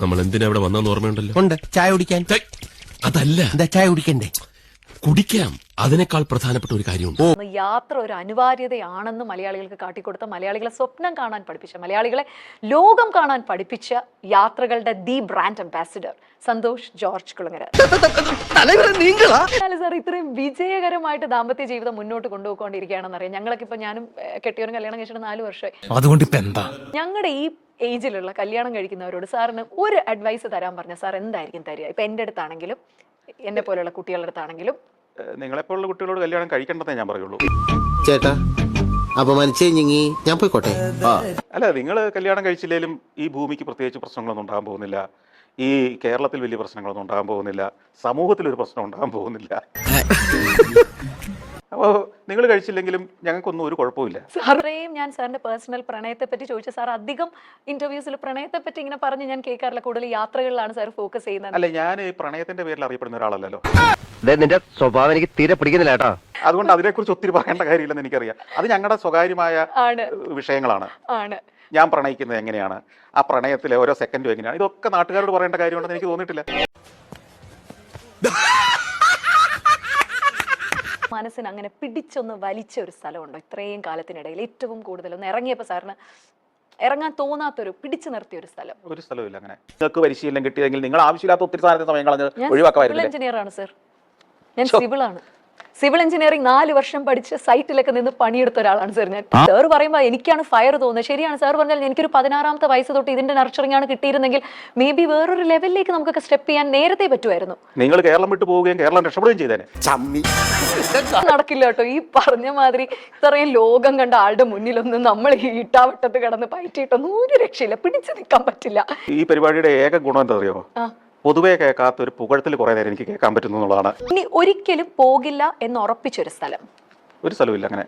നമ്മൾ എന്തിനാ ഇവിടെ വന്നെന്ന് ഓർമ്മയുണ്ടല്ലോ? ഉണ്ട്. ചായ കുടിക്കാൻ. അതല്ല, എന്താ ചായ കുടിക്കണ്ടേ? കുടിക്കാം. അതിനേക്കാൾ പ്രധാനപ്പെട്ട ഒരു കാര്യമുണ്ട്. യാത്ര ഒരു അനിവാര്യതയാണെന്ന് മലയാളികൾക്ക് കാട്ടിക്കൊടുത്ത, മലയാളികളെ സ്വപ്നം കാണാൻ പഠിപ്പിച്ച, മലയാളികളെ ലോകം കാണാൻ പഠിപ്പിച്ച യാത്രകളുടെ the brand ambassador Santhosh George Kulangara. Sir ഇത്രയും വിജയകരമായിട്ട് ദാമ്പത്യ ജീവിതം മുന്നോട്ട് കൊണ്ടുപോയിക്കൊണ്ടിരിക്കുകയാണെന്ന് അറിയാം. ഞങ്ങളൊക്കെ ഇപ്പൊ ഞാനും കെട്ടിയവരും കല്യാണം കഴിച്ചിട്ട് 4 വർഷമായി. അതുകൊണ്ട് ഇപ്പൊ എന്താ ഞങ്ങളുടെ ഈ ഏജിലുള്ള കല്യാണം കഴിക്കുന്നവരോട് സാറിന് ഒരു അഡ്വൈസ് തരാൻ പറഞ്ഞ സാർ എന്തായിരിക്കും തരിക? ഇപ്പൊ എൻ്റെ അടുത്താണെങ്കിലും എന്നെ പോലെയുള്ള കുട്ടികളുടെ അടുത്താണെങ്കിലും. നിങ്ങളെപ്പോലുള്ള കുട്ടികളോട് കല്യാണം കഴിക്കേണ്ടതേ ഞാൻ പറയുള്ളൂ. ചേട്ടാ അപമാനിച്ചേ ഞങ്ങി ഞാൻ പോയിക്കോട്ടെ. അല്ല, നിങ്ങൾ കല്യാണം കഴിച്ചില്ലെങ്കിലും ഈ ഭൂമിക്ക് പ്രത്യേകിച്ച് പ്രശ്നങ്ങളൊന്നും ഉണ്ടാകാൻ പോകുന്നില്ല. ഈ കേരളത്തിൽ വലിയ പ്രശ്നങ്ങളൊന്നും ഉണ്ടാകാൻ പോകുന്നില്ല. സമൂഹത്തിലൊരു പ്രശ്നം ഉണ്ടാകാൻ പോകുന്നില്ല. അപ്പോൾ നിങ്ങൾ കഴിച്ചില്ലെങ്കിലും ഞങ്ങൾക്കൊന്നും ഒരു കുഴപ്പമില്ല. സാറേയും ഞാൻ സാറിന്റെ പേഴ്സണൽ പ്രണയത്തെ പറ്റി ചോദിച്ച സാർ അധികം ഇന്റർവ്യൂസിൽ പ്രണയത്തെ പറ്റി ഇങ്ങനെ പറഞ്ഞ് ഞാൻ കേൾക്കാറില്ല. കൂടുതൽ യാത്രകളിലാണ് സാർ ഫോക്കസ് ചെയ്യുന്നത്. അല്ല, ഞാൻ ഈ പ്രണയത്തിന്റെ പേരിൽ അറിയപ്പെടുന്ന ഒരാളല്ലല്ലോ. നിന്റെ സ്വഭാവം എനിക്ക് തീരെ പിടിക്കുന്നില്ല കേട്ടോ. അതുകൊണ്ട് അതിനെക്കുറിച്ച് ഒത്തിരി പറയേണ്ട കാര്യമില്ലെന്ന് എനിക്കറിയാം. അത് ഞങ്ങളുടെ സ്വകാര്യമായ വിഷയങ്ങളാണ്. ഞാൻ പ്രണയിക്കുന്നത് എങ്ങനെയാണ്, ആ പ്രണയത്തിലെ ഓരോ സെക്കൻഡും എങ്ങനെയാണ്, ഇതൊക്കെ നാട്ടുകാരോട് പറയേണ്ട കാര്യമുണ്ടെന്ന് എനിക്ക് തോന്നിയിട്ടില്ല. മനസ്സിന് അങ്ങനെ പിടിച്ചൊന്ന് വലിച്ച ഒരു സ്ഥലമുണ്ടോ ഇത്രയും കാലത്തിനിടയിൽ? ഏറ്റവും കൂടുതൽ ഒന്ന് ഇറങ്ങിയപ്പോൾ സാറിന് ഇറങ്ങാൻ തോന്നാത്തൊരു, പിടിച്ചു നിർത്തിയ ഒരു സ്ഥലം? ഒരു സ്ഥലമില്ല അങ്ങനെ. നിങ്ങൾക്ക് പരിശീലനം കിട്ടിയതെങ്കിൽ നിങ്ങൾ ആവശ്യമില്ലാത്ത ഒത്തിരി സാധനത്തെ സമയം കളഞ്ഞ് ഒഴിവാക്കാമായിരുന്നു. സിവിൽ എഞ്ചിനീയർ ആണ് സർ. ഞാൻ സിവിളാണ്. സിവിൽ എഞ്ചിനീയറിംഗ് 4 വർഷം പഠിച്ച് സൈറ്റിലൊക്കെ നിന്ന് പണിയെടുത്ത ഒരാളാണ് സർ ഞാൻ. സാർ പറയുമ്പോൾ എനിക്കാണ് ഫയർ തോന്നുന്നത്. ശരിയാണ് സാർ പറഞ്ഞാൽ, എനിക്കൊരു 16ാമത്തെ വയസ്സ് തൊട്ട് ഇതിന്റെ നർച്ചറിംഗ് ആണ് കിട്ടിയിരുന്നെങ്കിൽ മേ ബി വേറൊരു ലെവലിലേക്ക് നമുക്കൊക്കെ സ്റ്റെപ്പ് ചെയ്യാൻ നേരത്തെ പറ്റുമായിരുന്നു. നിങ്ങൾ കേരളം വിട്ടു പോവുകയും കേരളം രക്ഷപ്പെടുകയും ചെയ്തേനെ. നടക്കില്ല കേട്ടോ. ഈ പറഞ്ഞ മാതിരി ഇത്രയും ലോകം കണ്ട ആളുടെ മുന്നിലൊന്നും നമ്മൾ ഈ ഇട്ടാവട്ടത്ത് കിടന്ന് പയറ്റിയിട്ടൊന്നും ഒരു രക്ഷയില്ല, പിടിച്ചു നിൽക്കാൻ പറ്റില്ല. ഈ പരിപാടിയുടെ ഏക ഗുണം എന്താ അറിയോ? പൊതുവെ കേൾക്കാത്ത ഒരു പുകഴത്തിൽ കുറെ നേരം എനിക്ക് കേൾക്കാൻ പറ്റുന്നു എന്നുള്ളതാണ്. ഇനി ഒരിക്കലും പോകില്ല എന്ന് ഉറപ്പിച്ചൊരു സ്ഥലം? ഒരു സ്ഥലമില്ല അങ്ങനെ.